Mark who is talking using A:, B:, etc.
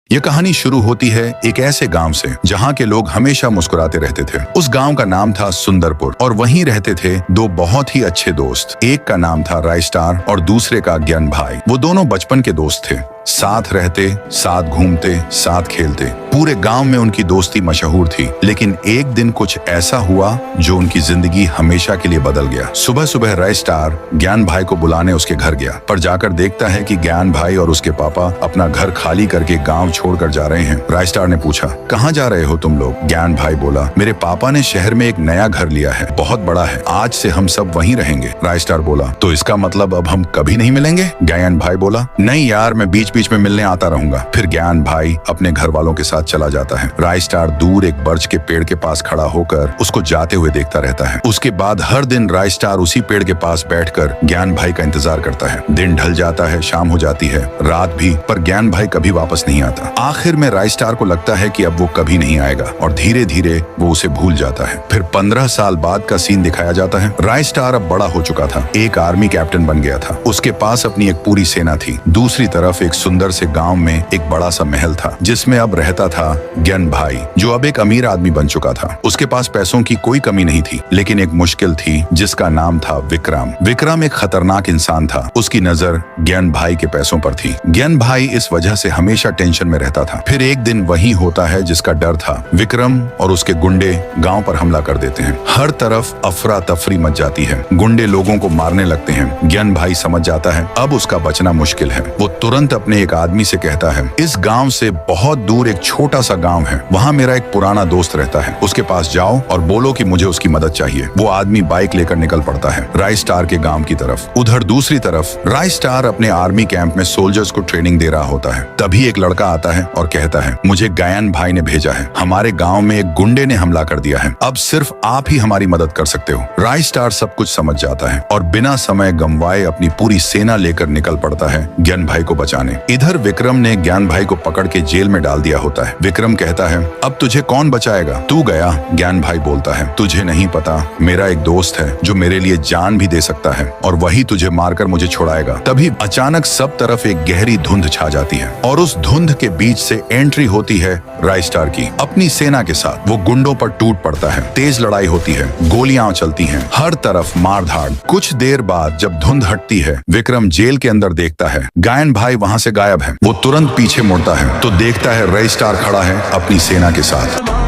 A: ये कहानी शुरू होती है एक ऐसे गांव से जहां के लोग हमेशा मुस्कुराते रहते थे। उस गांव का नाम था सुंदरपुर और वहीं रहते थे दो बहुत ही अच्छे दोस्त। एक का नाम था रायस्टार और दूसरे का ज्ञान भाई। वो दोनों बचपन के दोस्त थे, साथ रहते, साथ घूमते, साथ खेलते। पूरे गांव में उनकी दोस्ती मशहूर थी। लेकिन एक दिन कुछ ऐसा हुआ जो उनकी जिंदगी हमेशा के लिए बदल गया। सुबह सुबह रायस्टार ज्ञान भाई को बुलाने उसके घर गया, पर जाकर देखता है कि ज्ञान भाई और उसके पापा अपना घर खाली करके गांव छोड़कर जा रहे हैं। रायस्टार ने पूछा, कहाँ जा रहे हो तुम लोग? ज्ञान भाई बोला, मेरे पापा ने शहर में एक नया घर लिया है, बहुत बड़ा है, आज से हम सब वहीं रहेंगे। रायस्टार बोला, तो इसका मतलब अब हम कभी नहीं मिलेंगे? ज्ञान भाई बोला, नहीं यार, मैं बीच बीच में मिलने आता रहूंगा। फिर ज्ञान भाई अपने घर वालों के साथ चला जाता है। रायस्टार दूर एक बर्च के पेड़ के पास खड़ा होकर उसको जाते हुए देखता रहता है। उसके बाद हर दिन रायस्टार उसी पेड़ के पास बैठकर ज्ञान भाई का इंतजार करता है। दिन ढल जाता है, शाम हो जाती है, रात भी, पर ज्ञान भाई कभी वापस नहीं आता। आखिर में रायस्टार को लगता है कि अब वो कभी नहीं आएगा और धीरे धीरे वो उसे भूल जाता है। फिर 15 साल बाद का सीन दिखाया जाता है। रायस्टार अब बड़ा हो चुका था, एक आर्मी कैप्टन बन गया था। उसके पास अपनी एक पूरी सेना थी। दूसरी तरफ एक सुंदर से गांव में एक बड़ा सा महल था जिसमें अब रहता था ज्ञान भाई, जो अब एक अमीर आदमी बन चुका था। उसके पास पैसों की कोई कमी नहीं थी, लेकिन एक मुश्किल थी जिसका नाम था विक्रम। विक्रम एक खतरनाक इंसान था। उसकी नजर ज्ञान भाई के पैसों पर थी। ज्ञान भाई इस वजह से हमेशा टेंशन में रहता था। फिर एक दिन वही होता है जिसका डर था। विक्रम और उसके गुंडे गांव पर हमला कर देते हैं। हर तरफ अफरा तफरी मच जाती है। गुंडे लोगों को मारने लगते हैं। ज्ञान भाई समझ जाता है अब उसका बचना मुश्किल है। वो तुरंत अपने एक आदमी से कहता है, इस गांव से बहुत दूर एक छोटा सा गांव है, वहां मेरा एक पुराना दोस्त रहता है, उसके पास जाओ और बोलो कि मुझे उसकी मदद चाहिए। वो आदमी बाइक लेकर निकल पड़ता है रायस्टार के गांव की तरफ। उधर दूसरी तरफ रायस्टार अपने आर्मी कैंप में सोल्जर्स को ट्रेनिंग दे रहा होता है। तभी एक लड़का आता है और कहता है, मुझे ज्ञान भाई ने भेजा है, हमारे गांव में एक गुंडे ने हमला कर दिया है, अब सिर्फ आप ही हमारी मदद कर सकते हो। रायस्टार सब कुछ समझ जाता है और बिना समय गंवाए अपनी पूरी सेना लेकर निकल पड़ता है ज्ञान भाई को बचाने। इधर विक्रम ने ज्ञान भाई को पकड़ के जेल में डाल दिया होता है। विक्रम कहता है, अब तुझे कौन बचाएगा? तू गया। ज्ञान भाई बोलता है, तुझे नहीं पता, मेरा एक दोस्त है जो मेरे लिए जान भी दे सकता है और वही तुझे मारकर मुझे छुड़ाएगा। तभी अचानक सब तरफ एक गहरी धुंध छा जाती है और उस धुंध के बीच से एंट्री होती है रायस्टार की अपनी सेना के साथ। वो गुंडों पर टूट पड़ता है। तेज लड़ाई होती है, गोलियां चलती हैं, हर तरफ मारधाड़। कुछ देर बाद जब धुंध हटती है, विक्रम जेल के अंदर देखता है ज्ञान भाई वहां से गायब है। वो तुरंत पीछे मुड़ता है तो देखता है रायस्टार खड़ा है अपनी सेना के साथ।